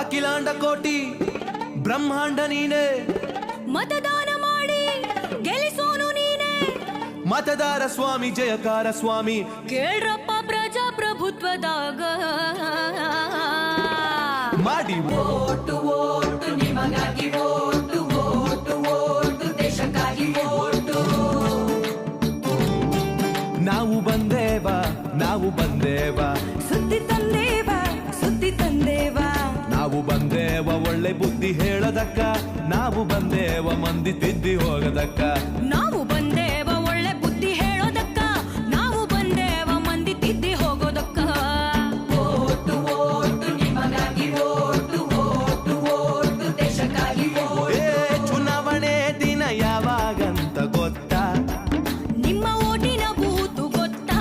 ಅಖಿಲಾಂಡ ಕೋಟಿ ಬ್ರಹ್ಮಾಂಡ ನೀನೆ, ಮತದಾನ ಮಾಡಿ ಗೆಲ್ಲಿಸೋನು ನೀನೆ, ಮತದಾರ ಸ್ವಾಮಿ ಜಯಕಾರ ಸ್ವಾಮಿ, ಕೇಳ್ರಪ್ಪ ಪ್ರಜಾಪ್ರಭುತ್ವದಾಗ ಮಾಡಿ ಓಟು ಓಟು ನಿಮಗಾಗಿ ಓಟು ಓಟು ಓಟು ದೇಶಕ್ಕಾಗಿ ಓಟು. ನಾವು ಬಂದೇವ ನಾವು ಬಂದೇವ, ಸುದ್ದಿ ತಂದೇವ ಸುದ್ದಿ ತಂದೇವ, ನಾವು ಬಂದೇವ ಒಳ್ಳೆ ಬುದ್ಧಿ ಹೇಳದಕ್ಕ, ನಾವು ಬಂದೇವ ಮಂದಿ ತಿದ್ದಿ ಹೋಗದಕ್ಕ, ನಾವು ಬಂದೇವ ಒಳ್ಳೆ ಬುದ್ಧಿ ಹೇಳೋದಕ್ಕ, ನಾವು ಬಂದೇವ ಮಂದಿ ತಿದ್ದಿ ಹೋಗೋದಕ್ಕ. ಓಟು ಓಟು ನಿಮಗಾಗಿ ಓಟು ಓಟು ಓಟು ದೇಶಕ್ಕಾಗಿ ಓಟು. ಚುನಾವಣೆ ದಿನ ಯಾವಾಗಂತ ಗೊತ್ತಾ? ನಿಮ್ಮ ಓಟಿನ ಬೂತು ಗೊತ್ತಾ?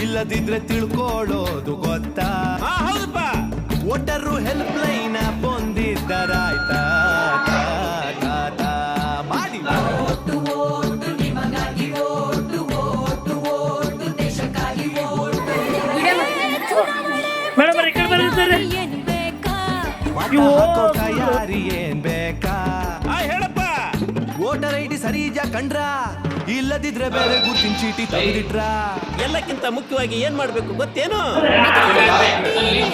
ಇಲ್ಲದಿದ್ರೆ ತಿಳ್ಕೊಳ್ಳೋದು ಗೊತ್ತಾ? ಹೌದಪ್ಪ. ವೋಟರು ಹೆಲ್ಪ್ ಲೈನ್ ಬಂದಿದ್ದರಾಯ್ತಾ? ಮಾಡಿ ಓಟು ಓಟು ನಿಮಗಾಗಿ ಓಟು ಓಟು ಓಟು ದೇಶಕ್ಕಾಗಿ ಓಟು. ಮೇಡಮ್ ಈ ಕಡೆ ಬರ್ತಾರೆ. ಏನ್ ಬೇಕಾ? ಮತ ಹಾಕೋಕ ಯಾರಿಗೇನ್ ಬೇಕಾ? ಹೇಳಪ್ಪ. ವೋಟರ್ ಐಡಿ ಸರಿ ಕಂಡ್ರ, ಇಲ್ಲದಿದ್ರೆ ಬೇರೆ ಗುರ್ತಿನ ಚೀಟಿ ತೆಗೆದಿಟ್ರ? ಎಲ್ಲಕ್ಕಿಂತ ಮುಖ್ಯವಾಗಿ ಏನ್ ಮಾಡ್ಬೇಕು ಗೊತ್ತೇನು?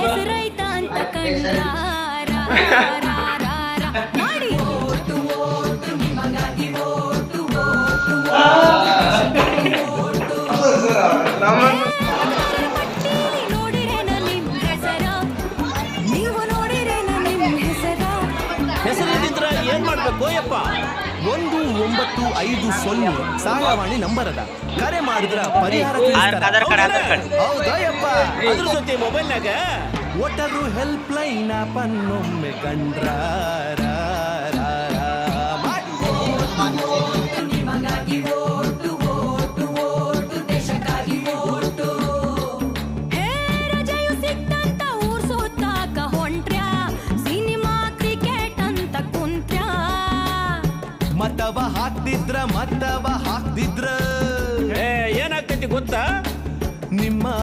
ಹೆಸರೈತ ಅಂತ ಕಂಡ್ರ ಮಾಡಿ. ಓಟು ಓಟು ನಿಮಗಾಗಿ ಓಟು ಓಟು ಓಟು. ನೋಡಿರೇನ ನಿಮ್ ಹೆಸರ, ನೀವು ನೋಡಿರೇನ ನಿಮ್ ಹೆಸರ. ಹೆಸರಿದ್ರ ಏನ್ ಮಾಡ್ಬೇಕು ಯಪ್ಪ? 1950 ಸಹಾಯವಾಣಿ ನಂಬರ್ ಅದ, ಕರೆ ಮಾಡಿದ್ರ ಪರಿಹಾರ ತಿಳಿಸ್ತಾರ. ಹೌದಯ್ಯಪ್ಪ. ಅದ್ರ ಜೊತೆ ಮೊಬೈಲ್ನಾಗ ವೋಟರು ಹೆಲ್ಪ್ ಲೈನ್ ಪನ್ನೊಮ್ಮೆ ಕಂಡ್ರ ನಿಮಗಾಗಿ ಓಟು ಓಟು ಓಟು ದೇಶಕ್ಕಾಗಿ ಓಟು. ಹೇ ರಜೆಯು ಸಿಕ್ತಂತ ಊರ್ ಸುತ್ತಾಕ ಹೊಂಟ್ರ್ಯಾ, ಸಿನಿಮಾ ಕ್ರಿಕೆಟ್ ಅಂತ ಕುಂತ್ರ್ಯಾ. ಮತವ ಹಾಕ್ದಿದ್ರ ಏನಾಗ್ತೈತಿ ಗೊತ್ತಾ? ನಿಮ್ಮ